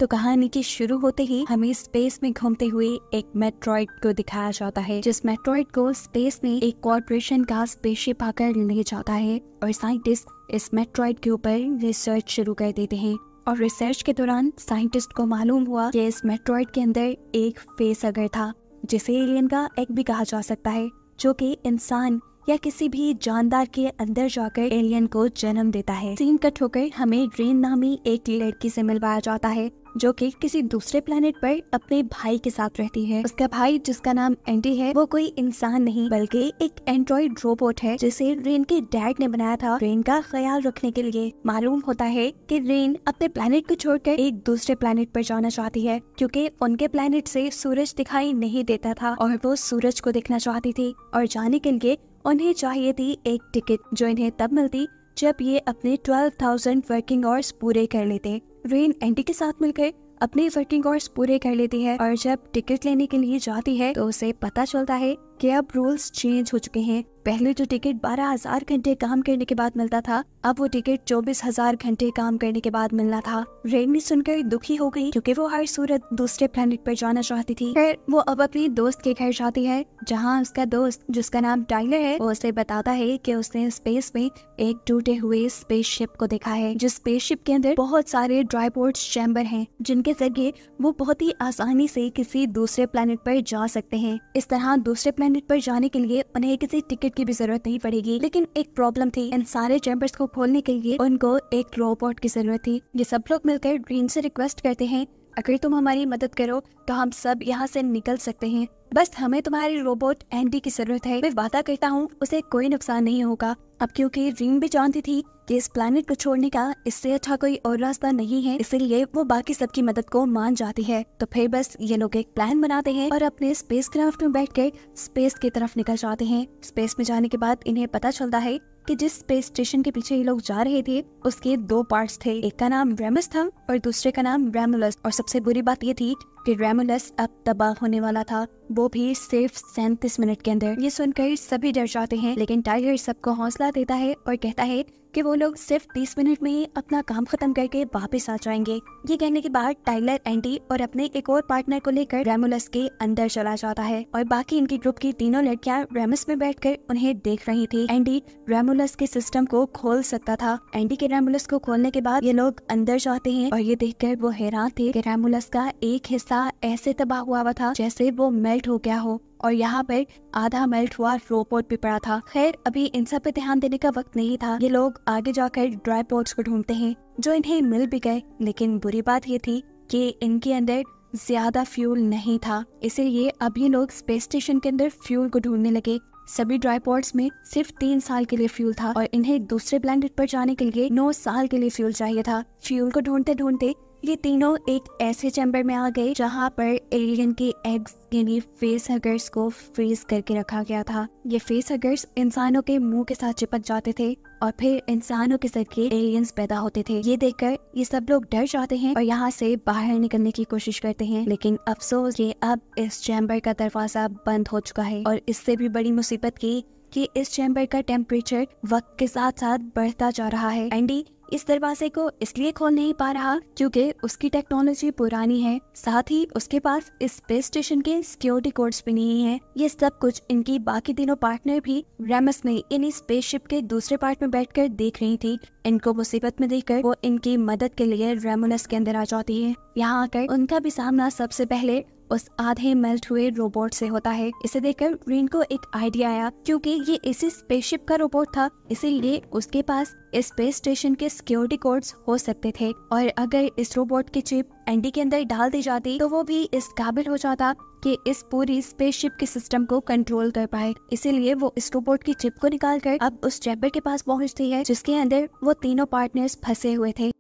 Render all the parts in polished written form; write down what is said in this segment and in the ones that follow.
तो कहानी के शुरू होते ही हमें स्पेस में घूमते हुए एक मेट्रॉइड को दिखाया जाता है, जिस मेट्रॉइड को स्पेस में एक कॉर्पोरेशन का स्पेसशिप आकर ले जाता है और साइंटिस्ट इस मेट्रॉइड के ऊपर रिसर्च शुरू कर देते हैं। और रिसर्च के दौरान साइंटिस्ट को मालूम हुआ कि इस मेट्रॉइड के अंदर एक फेसहगर था, जिसे एलियन का एग भी कहा जा सकता है, जो कि इंसान या किसी भी जानदार के अंदर जाकर एलियन को जन्म देता है। सीन कट होकर हमें रेन नामी एक लड़की से मिलवाया जाता है, जो कि किसी दूसरे प्लेनेट पर अपने भाई के साथ रहती है। उसका भाई, जिसका नाम एंडी है, वो कोई इंसान नहीं बल्कि एक एंड्रॉइड रोबोट है, जिसे रेन के डैड ने बनाया था रेन का ख्याल रखने के लिए। मालूम होता है कि रेन अपने प्लेनेट को छोड़कर एक दूसरे प्लेनेट पर जाना चाहती है, क्योंकि उनके प्लेनेट से सूरज दिखाई नहीं देता था और वो सूरज को देखना चाहती थी। और जाने के लिए उन्हें चाहिए थी एक टिकट, जो इन्हें तब मिलती जब ये अपने 12,000 वर्किंग आवर्स पूरे कर लेते। रेन एंडी के साथ मिलकर अपने वर्किंग आवर्स पूरे कर लेती है और जब टिकट लेने के लिए जाती है तो उसे पता चलता है कि अब रूल्स चेंज हो चुके हैं। पहले जो टिकट 12,000 घंटे काम करने के बाद मिलता था, अब वो टिकट 24,000 घंटे काम करने के बाद मिलना था। रेन ने सुनकर दुखी हो गई, क्योंकि वो हर सूरत दूसरे प्लेनेट पर जाना चाहती थी। फिर वो अब अपनी दोस्त के घर जाती है, जहाँ उसका दोस्त, जिसका नाम टाइलर है, वो उसे बताता है कि उसने स्पेस में एक टूटे हुए स्पेसशिप को देखा है, जिस स्पेसशिप के अंदर बहुत सारे ड्राईपोर्ट चैम्बर हैं, जिनके जरिए वो बहुत ही आसानी से किसी दूसरे प्लेनेट पर जा सकते हैं। इस तरह दूसरे प्लेनेट पर जाने के लिए उन्हें किसी टिकट की भी जरूरत नहीं पड़ेगी। लेकिन एक प्रॉब्लम थी, इन सारे चैम्बर्स को खोलने के लिए उनको एक रोबोट की जरूरत थी। ये सब लोग मिलकर रेन से रिक्वेस्ट करते हैं, अगर तुम हमारी मदद करो तो हम सब यहाँ से निकल सकते हैं, बस हमें तुम्हारी रोबोट एंडी की जरूरत है। मैं वादा करता हूँ उसे कोई नुकसान नहीं होगा। अब क्योंकि रेन भी जानती थी कि इस प्लेनेट को छोड़ने का इससे अच्छा कोई और रास्ता नहीं है, इसलिए वो बाकी सबकी मदद को मान जाती है। तो फिर बस ये लोग एक प्लान बनाते हैं और अपने स्पेसक्राफ्ट में बैठकर स्पेस की तरफ निकल जाते हैं। स्पेस में जाने के बाद इन्हें पता चलता है कि जिस स्पेस स्टेशन के पीछे ये लोग जा रहे थे उसके 2 पार्ट्स थे, एक का नाम रेमस था और दूसरे का नाम रेमुलस। और सबसे बुरी बात ये थी कि रेमुलस अब तबाह होने वाला था, वो भी सिर्फ 37 मिनट के अंदर। ये सुनकर सभी डर जाते हैं, लेकिन टाइलर सबको हौसला देता है और कहता है कि वो लोग सिर्फ 30 मिनट में ही अपना काम खत्म करके वापस आ जाएंगे। ये कहने के बाद टाइलर एंडी और अपने एक और पार्टनर को लेकर रेमुलस के अंदर चला जाता है और बाकी इनकी ग्रुप की तीनों लड़कियां रेमस में बैठकर उन्हें देख रही थी। एंडी रेमुलस के सिस्टम को खोल सकता था। एंडी के रेमुलस को खोलने के बाद ये लोग अंदर जाते हैं और ये देखकर वो हैरान थे कि रेमुलस का एक हिस्सा ऐसे तबाह हुआ था जैसे वो मेल्ट हो गया हो और यहाँ पर आधा मेल्ट हुआ रोबोट भी पड़ा था। खैर, अभी इन सब पे ध्यान देने का वक्त नहीं था। ये लोग आगे जाकर ड्राई पोर्ट्स को ढूंढते हैं, जो इन्हें मिल भी गए, लेकिन बुरी बात ये थी कि इनके अंदर ज्यादा फ्यूल नहीं था। इसीलिए अब ये लोग स्पेस स्टेशन के अंदर फ्यूल को ढूंढने लगे। सभी ड्राई पोर्ट्स में सिर्फ 3 साल के लिए फ्यूल था और इन्हें दूसरे प्लेनेट पर जाने के लिए 9 साल के लिए फ्यूल चाहिए था। फ्यूल को ढूंढते ढूंढते ये तीनों एक ऐसे चैम्बर में आ गए जहाँ पर एलियन के एग्स यानी फेस हगर्स को फ्रीज करके रखा गया था। ये फेस हगर्स इंसानों के मुंह के साथ चिपक जाते थे और फिर इंसानों के जरिए एलियंस पैदा होते थे। ये देखकर ये सब लोग डर जाते हैं और यहाँ से बाहर निकलने की कोशिश करते हैं, लेकिन अफसोस ये अब इस चैम्बर का दरवाजा बंद हो चुका है। और इससे भी बड़ी मुसीबत की कि इस चैम्बर का टेम्परेचर वक्त के साथ साथ बढ़ता जा रहा है। एंडी इस दरवाजे को इसलिए खोल नहीं पा रहा क्योंकि उसकी टेक्नोलॉजी पुरानी है, साथ ही उसके पास इस स्पेस स्टेशन के सिक्योरिटी कोड्स भी नहीं है। ये सब कुछ इनकी बाकी तीनों पार्टनर भी रेमस में यानी स्पेसशिप के दूसरे पार्ट में बैठकर देख रही थी। इनको मुसीबत में देखकर वो इनकी मदद के लिए रेमुलस के अंदर आ जाती है। यहाँ आकर उनका भी सामना सबसे पहले उस आधे मेल्ट हुए रोबोट से होता है। इसे देखकर रेन को एक आइडिया आया, क्योंकि ये इसी स्पेसशिप का रोबोट था, इसीलिए उसके पास इस स्पेस स्टेशन के सिक्योरिटी कोड्स हो सकते थे और अगर इस रोबोट की चिप एंडी के अंदर डाल दी जाती तो वो भी इस काबिल हो जाता कि इस पूरी स्पेसशिप के सिस्टम को कंट्रोल कर पाए। इसीलिए वो इस रोबोट की चिप को निकालकर अब उस चैम्बर के पास पहुंचती है, जिसके अंदर वो तीनों पार्टनर्स फंसे हुए थे।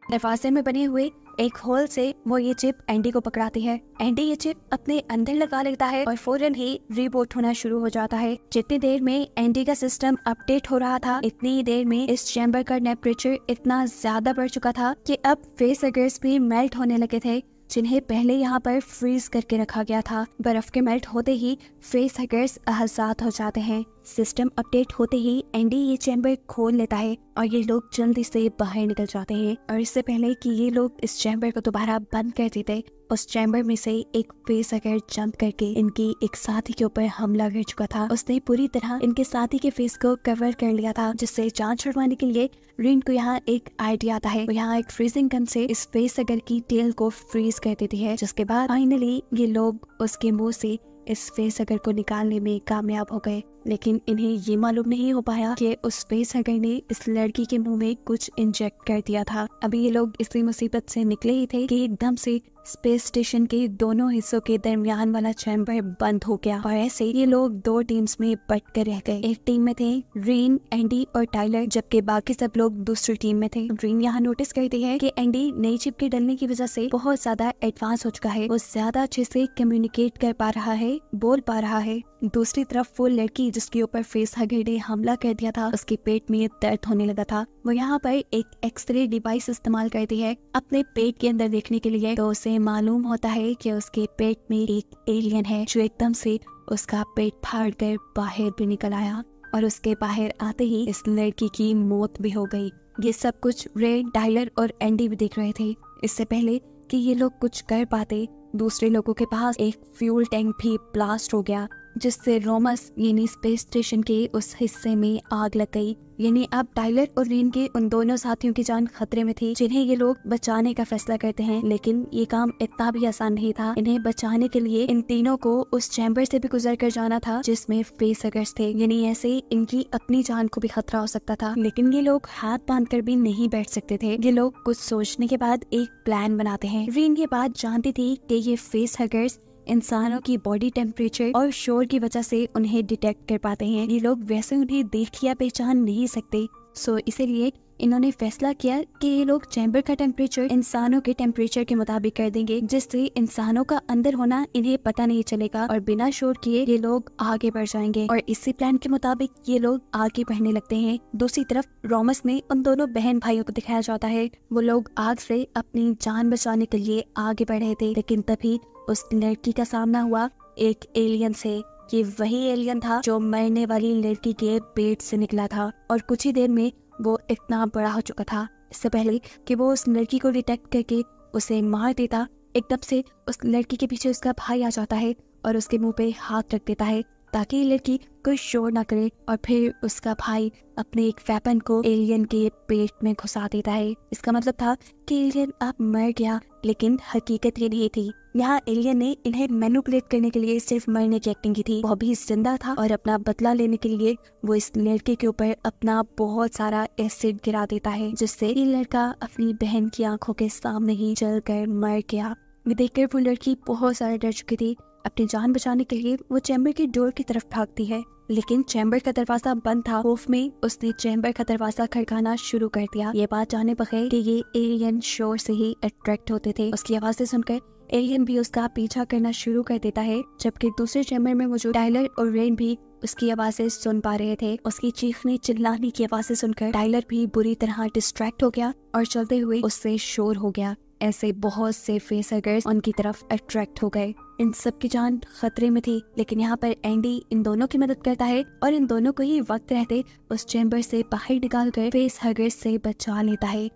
दरवाजे में बने हुए एक होल से वो ये चिप एंडी को पकड़ाती है। एंडी ये चिप अपने अंदर लगा लेता है और फौरन ही रीबूट होना शुरू हो जाता है। जितनी देर में एंडी का सिस्टम अपडेट हो रहा था, इतनी ही देर में इस चैम्बर का टेम्परेचर इतना ज्यादा बढ़ चुका था कि अब फेस हगर्स भी मेल्ट होने लगे थे, जिन्हें पहले यहाँ पर फ्रीज करके रखा गया था। बर्फ के मेल्ट होते ही फेस हगर्स आजाद हो जाते हैं। सिस्टम अपडेट होते ही एंडी ये चैम्बर खोल लेता है और ये लोग जल्दी से बाहर निकल जाते हैं। और इससे पहले कि ये लोग इस चैम्बर को दोबारा बंद कर देते, उस चैम्बर में से एक फेस अगर जंप करके इनकी एक साथी के ऊपर हमला कर चुका था। उसने पूरी तरह इनके साथी के फेस को कवर कर लिया था, जिससे जान छुड़वाने के लिए रिन को यहाँ एक आइडिया आता है। वो यहाँ एक फ्रीजिंग गन से इस फेस अगर की टेल को फ्रीज कर देती है, जिसके बाद फाइनली ये लोग उसके मुंह से इस फेस हगर को निकालने में कामयाब हो गए। लेकिन इन्हें ये मालूम नहीं हो पाया कि उस फेस हगर ने इस लड़की के मुंह में कुछ इंजेक्ट कर दिया था। अभी ये लोग इसी मुसीबत से निकले ही थे कि एकदम से स्पेस स्टेशन के दोनों हिस्सों के दरमियान वाला चैम्बर बंद हो गया और ऐसे ये लोग दो टीम्स में बट कर रह गए। एक टीम में थे रीन, एंडी और टाइलर, जबकि बाकी सब लोग दूसरी टीम में थे। रीन यहाँ नोटिस करती है कि एंडी नई चिप के डलने की वजह से बहुत ज्यादा एडवांस हो चुका है। वो ज्यादा अच्छे से कम्युनिकेट कर पा रहा है, बोल पा रहा है। दूसरी तरफ वो लड़की जिसके ऊपर फेस हगर ने हमला कर दिया था, उसके पेट में दर्द होने लगा था। वो यहाँ पर एक एक्सरे डिवाइस इस्तेमाल करती है अपने पेट के अंदर देखने के लिए, तो उसे मालूम होता है कि उसके पेट में एक एलियन है जो एकदम से उसका पेट फाड़ कर बाहर भी निकल आया और उसके बाहर आते ही इस लड़की की मौत भी हो गई। ये सब कुछ रे, टाइलर और एंडी भी देख रहे थे। इससे पहले कि ये लोग कुछ कर पाते, दूसरे लोगों के पास एक फ्यूल टैंक भी ब्लास्ट हो गया, जिससे रोमस यानी स्पेस स्टेशन के उस हिस्से में आग लग गई। यानी अब टाइलर और रीन के उन दोनों साथियों की जान खतरे में थी, जिन्हें ये लोग बचाने का फैसला करते हैं। लेकिन ये काम इतना भी आसान नहीं था। इन्हें बचाने के लिए इन तीनों को उस चैम्बर से भी गुजर कर जाना था जिसमें फेस हगर्स थे, यानी ऐसे इनकी अपनी जान को भी खतरा हो सकता था। लेकिन ये लोग हाथ बांध कर भी नहीं बैठ सकते थे। ये लोग कुछ सोचने के बाद एक प्लान बनाते हैं। रीन ये बात जानती थी कि ये फेस हगर्स इंसानों की बॉडी टेम्परेचर और शोर की वजह से उन्हें डिटेक्ट कर पाते हैं। ये लोग वैसे उन्हें देख या पहचान नहीं सकते, सो इसीलिए इन्होंने फैसला किया कि ये लोग चैम्बर का टेम्परेचर इंसानों के टेम्परेचर के मुताबिक कर देंगे, जिससे इंसानों का अंदर होना इन्हें पता नहीं चलेगा और बिना शोर किए ये लोग आगे बढ़ जाएंगे। और इसी प्लान के मुताबिक ये लोग आगे बढ़ने लगते हैं। दूसरी तरफ रोमस में उन दोनों बहन भाइयों को दिखाया जाता है। वो लोग आग से अपनी जान बचाने के लिए आगे बढ़ रहे थे, लेकिन तभी उस लड़की का सामना हुआ एक एलियन से। ये वही एलियन था जो मरने वाली लड़की के पेट से निकला था और कुछ ही देर में वो इतना बड़ा हो चुका था। इससे पहले कि वो उस लड़की को डिटेक्ट करके उसे मार देता, एकदम से उस लड़की के पीछे उसका भाई आ जाता है और उसके मुंह पे हाथ रख देता है ताकि ये लड़की कोई शोर ना करे। और फिर उसका भाई अपने एक वेपन को एलियन के पेट में घुसा देता है। इसका मतलब था कि एलियन अब मर गया, लेकिन हकीकत ये नहीं थी। यहाँ एलियन ने इन्हें मैनिपुलेट करने के लिए सिर्फ मरने की एक्टिंग की थी। वो भी जिंदा था और अपना बदला लेने के लिए वो इस लड़के के ऊपर अपना बहुत सारा एसिड गिरा देता है, जिससे ये लड़का अपनी बहन की आंखों के सामने ही जलकर मर गया। ये देखकर वो लड़की बहुत सारा डर चुकी थी। अपनी जान बचाने के लिए वो चैम्बर की डोर की तरफ भागती है, लेकिन चैम्बर का दरवाजा बंद था। खौफ में उसने चैम्बर का दरवाजा खड़काना शुरू कर दिया। ये बात जाने बगैर कि ये एलियन शोर से ही अट्रैक्ट होते थे। उसकी आवाजें सुनकर एलियन भी उसका पीछा करना शुरू कर देता है, जबकि दूसरे चैम्बर में मौजूद टाइलर और रेन भी उसकी आवाजें सुन पा रहे थे। उसकी चीखने चिल्लाने की आवाजें सुनकर टाइलर भी बुरी तरह डिस्ट्रैक्ट हो गया और चलते हुए उससे शोर हो गया। ऐसे बहुत से फेस हगर्स उनकी तरफ अट्रैक्ट हो गए। इन सब की जान खतरे में थी, लेकिन यहाँ पर एंडी इन दोनों की मदद करता है और इन दोनों को ही वक्त रहते उस चैम्बर से बाहर निकालकर फेस हगर्स से बचा लेता है।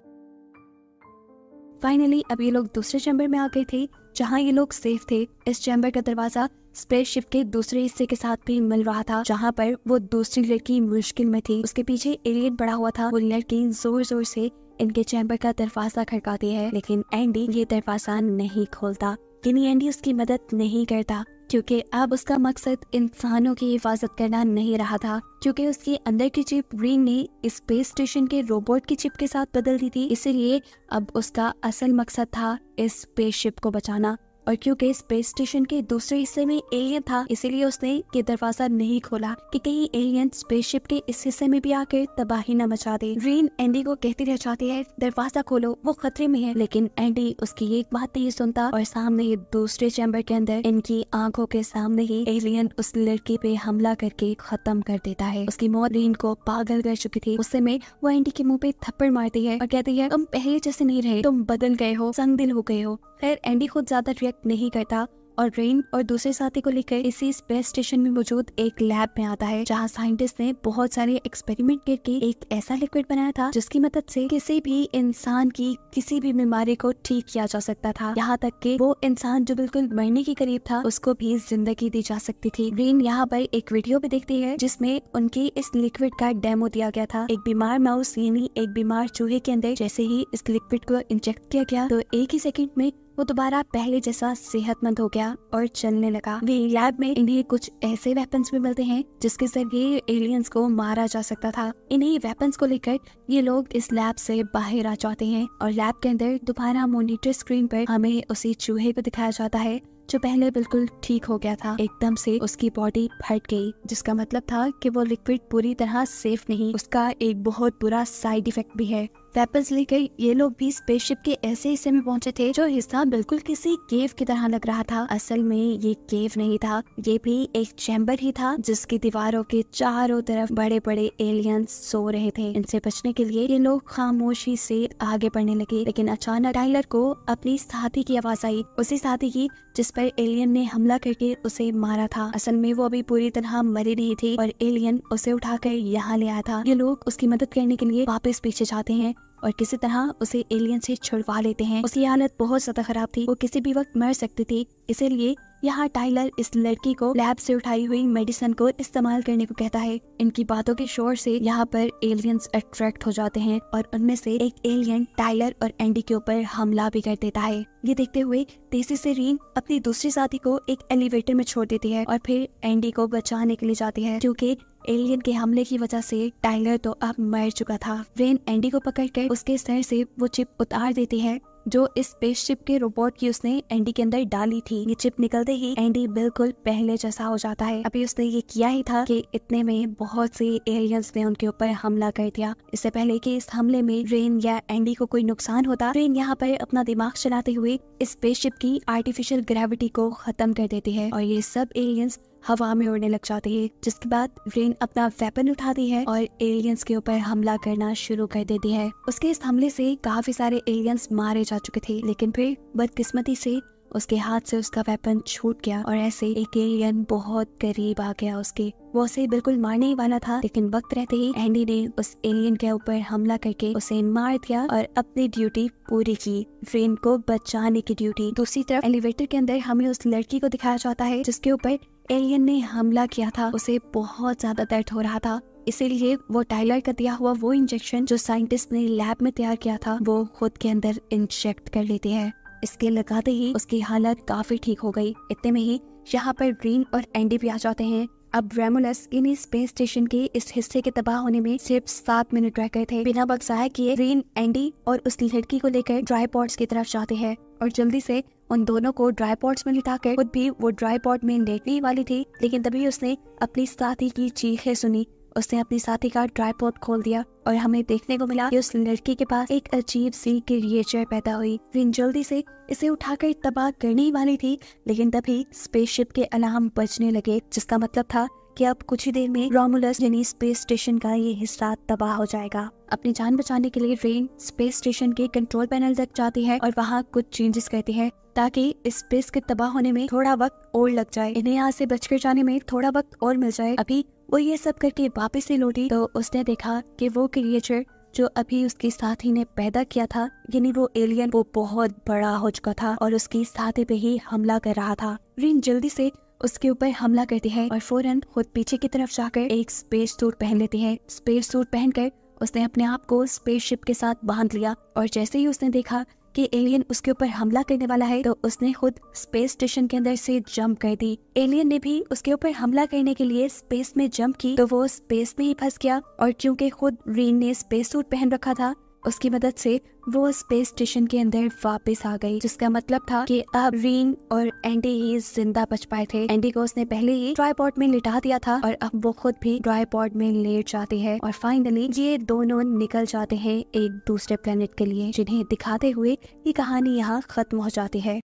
फाइनली अब ये लोग दूसरे चैम्बर में आ गए थे जहाँ ये लोग सेफ थे। इस चैम्बर का दरवाजा स्पेसशिप के दूसरे हिस्से के साथ भी मिल रहा था, जहाँ पर वो दूसरी लड़की मुश्किल में थी। उसके पीछे एलियन बड़ा हुआ था। वो लड़की जोर जोर से इनके चैम्बर का दरवाजा खड़काती है, लेकिन एंडी ये दरवाजा नहीं खोलता। यानी एंडी उसकी मदद नहीं करता, क्योंकि अब उसका मकसद इंसानों की हिफाजत करना नहीं रहा था। क्योंकि उसके अंदर की चिप रीन ने स्पेस स्टेशन के रोबोट की चिप के साथ बदल दी थी, इसलिए अब उसका असल मकसद था इस स्पेसशिप को बचाना। और क्योंकि स्पेस स्टेशन के दूसरे हिस्से में एलियन था, इसीलिए उसने ये दरवाजा नहीं खोला कि कहीं एलियन स्पेसशिप के इस हिस्से में भी आकर तबाही न मचा दे। रीन एंडी को कहती रह जाती है, दरवाजा खोलो, वो खतरे में है। लेकिन एंडी उसकी एक बात नहीं सुनता और सामने दूसरे चैम्बर के अंदर इनकी आंखों के सामने ही एलियन उस लड़की पे हमला करके खत्म कर देता है। उसकी मौत रीन को पागल कर चुकी थी। उस समय वो एंडी के मुंह पे थप्पड़ मारती है और कहती है, तुम पहले जैसे नहीं रहे, तुम बदल गए हो, संग दिल हो गए हो। खैर एंडी खुद ज्यादा रिएक्ट नहीं करता और रेन और दूसरे साथी को लेकर इसी स्पेस स्टेशन में मौजूद एक लैब में आता है, जहाँ साइंटिस्ट ने बहुत सारे एक्सपेरिमेंट करके एक ऐसा लिक्विड बनाया था जिसकी मदद से किसी भी इंसान की किसी भी बीमारी को ठीक किया जा सकता था। यहाँ तक कि वो इंसान जो बिल्कुल मरने के करीब था उसको भी जिंदगी दी जा सकती थी। रेन यहाँ पर एक वीडियो भी देखती है जिसमें उनकी इस लिक्विड का डेमो दिया गया था। एक बीमार माउस यानी एक बीमार चूहे के अंदर जैसे ही इस लिक्विड को इंजेक्ट किया गया तो एक ही सेकंड में वो दोबारा पहले जैसा सेहतमंद हो गया और चलने लगा। वे लैब में इन्हें कुछ ऐसे वेपन्स भी मिलते हैं जिसके जरिए एलियंस को मारा जा सकता था। इन्हीं वेपन्स को लेकर ये लोग इस लैब से बाहर आ जाते हैं और लैब के अंदर दोबारा मॉनिटर स्क्रीन पर हमें उसी चूहे को दिखाया जाता है जो पहले बिल्कुल ठीक हो गया था। एकदम से उसकी बॉडी फट गई, जिसका मतलब था कि वो लिक्विड पूरी तरह सेफ नहीं, उसका एक बहुत बुरा साइड इफेक्ट भी है। वेपन्स लेकर ये लोग भी स्पेसशिप के ऐसे हिस्से में पहुंचे थे जो हिस्सा बिल्कुल किसी केव की तरह लग रहा था। असल में ये केव नहीं था, ये भी एक चैम्बर ही था जिसकी दीवारों के चारों तरफ बड़े बड़े एलियंस सो रहे थे। इनसे बचने के लिए ये लोग खामोशी से आगे बढ़ने लगे, लेकिन अचानक टाइलर को अपनी साथी की आवाज आई, उसी साथी की जिस पर एलियन ने हमला करके उसे मारा था। असल में वो अभी पूरी तरह मरी नहीं थी और एलियन उसे उठाकर यहाँ ले आया था। ये लोग उसकी मदद करने के लिए वापस पीछे जाते हैं और किसी तरह उसे एलियन से छुड़वा लेते हैं। उसकी हालत बहुत ज्यादा खराब थी, वो किसी भी वक्त मर सकती थी। इसीलिए यहाँ टाइलर इस लड़की को लैब से उठाई हुई मेडिसिन को इस्तेमाल करने को कहता है। इनकी बातों के शोर से यहाँ पर एलियंस अट्रैक्ट हो जाते हैं और उनमें से एक एलियन टाइलर और एंडी के ऊपर हमला भी कर देता है। ये देखते हुए तेजी से रीन अपनी दूसरी साथी को एक एलिवेटर में छोड़ देती है और फिर एंडी को बचाने के लिए जाती है, क्योंकि एलियन के हमले की वजह से टाइलर तो अब मर चुका था। रेन एंडी को पकड़कर उसके सर से वो चिप उतार देती है जो इस स्पेसशिप के रोबोट की उसने एंडी के अंदर डाली थी। ये चिप निकलते ही एंडी बिल्कुल पहले जैसा हो जाता है। अभी उसने ये किया ही था कि इतने में बहुत से एलियंस ने उनके ऊपर हमला कर दिया। इससे पहले कि इस हमले में रेन या एंडी को कोई नुकसान होता, रेन यहाँ पर अपना दिमाग चलाते हुए इस स्पेसशिप की आर्टिफिशियल ग्रेविटी को खत्म कर देती है और ये सब एलियंस हवा में उड़ने लग जाती है। जिसके बाद रेन अपना वेपन उठाती है और एलियंस के ऊपर हमला करना शुरू कर देती है। उसके इस हमले से काफी सारे एलियंस मारे जा चुके थे, लेकिन फिर बदकिस्मती से उसके हाथ से उसका वेपन छूट गया और ऐसे एक एलियन बहुत करीब आ गया उसके। वो उसे बिल्कुल मारने ही वाला था, लेकिन वक्त रहते ही एंडी ने उस एलियन के ऊपर हमला करके उसे मार दिया और अपनी ड्यूटी पूरी की, रेन को बचाने की ड्यूटी। दूसरी तरफ एलिवेटर के अंदर हमें उस लड़की को दिखाया जाता है जिसके ऊपर एलियन ने हमला किया था। उसे बहुत ज्यादा दर्द हो रहा था, इसीलिए वो टाइलर का दिया हुआ वो इंजेक्शन जो साइंटिस्ट ने लैब में तैयार किया था वो खुद के अंदर इंजेक्ट कर लेते हैं। इसके लगाते ही उसकी हालत काफी ठीक हो गई। इतने में ही यहाँ पर ग्रीन और एंडी भी आ जाते हैं। अब रेमुलस इन्हीं स्पेस स्टेशन के इस हिस्से के तबाह होने में सिर्फ 7 मिनट रह गए थे। बिना वक्त ज़ाया किए ग्रीन एंडी और उस लड़की को लेकर ड्राई पॉट्स की तरफ जाते हैं और जल्दी से उन दोनों को ड्राई पॉट्स में लिटाकर खुद भी वो ड्राई पॉट में लेटने ही वाली थी, लेकिन तभी उसने अपनी साथी की चीखें सुनी। उसने अपनी साथी का ट्राइपॉड खोल दिया और हमें देखने को मिला कि उस लड़की के पास एक अजीब सी क्रिएचर पैदा हुई। रिन जल्दी से इसे उठाकर तबाह करने ही वाली थी, लेकिन तभी स्पेसशिप के अलार्म बजने लगे, जिसका मतलब था कि अब कुछ ही देर में रोमुलस यानी स्पेस स्टेशन का ये हिस्सा तबाह हो जाएगा। अपनी जान बचाने के लिए रेन स्पेस स्टेशन के कंट्रोल पैनल तक जाती है और वहाँ कुछ चेंजेस करती है ताकि इस स्पेस के तबाह होने में थोड़ा वक्त और लग जाए, इन्हें यहाँ से बचकर जाने में थोड़ा वक्त और मिल जाए। अभी वो ये सब करके वापस से लौटी तो उसने देखा कि वो क्रिएचर जो अभी उसकी साथी ने पैदा किया था, यानी वो एलियन, वो बहुत बड़ा हो चुका था और उसकी साथी पे ही हमला कर रहा था। रिन जल्दी से उसके ऊपर हमला करती है और फौरन खुद पीछे की तरफ जाकर एक स्पेस सूट पहन लेती है। स्पेस सूट पहनकर उसने अपने आप को स्पेसशिप के साथ बांध लिया और जैसे ही उसने देखा कि एलियन उसके ऊपर हमला करने वाला है तो उसने खुद स्पेस स्टेशन के अंदर से जंप कर दी। एलियन ने भी उसके ऊपर हमला करने के लिए स्पेस में जंप की तो वो स्पेस में ही फंस गया और क्योंकि खुद रीन ने स्पेस सूट पहन रखा था, उसकी मदद से वो स्पेस स्टेशन के अंदर वापस आ गई, जिसका मतलब था कि अब रीन और एंडी ही जिंदा बच पाए थे। एंडी को उसने पहले ही ट्राइपॉड में लिटा दिया था और अब वो खुद भी ट्राइपॉड में लेट जाती है और फाइनली ये दोनों निकल जाते हैं एक दूसरे प्लेनेट के लिए, जिन्हें दिखाते हुए ये कहानी यहाँ खत्म हो जाती है।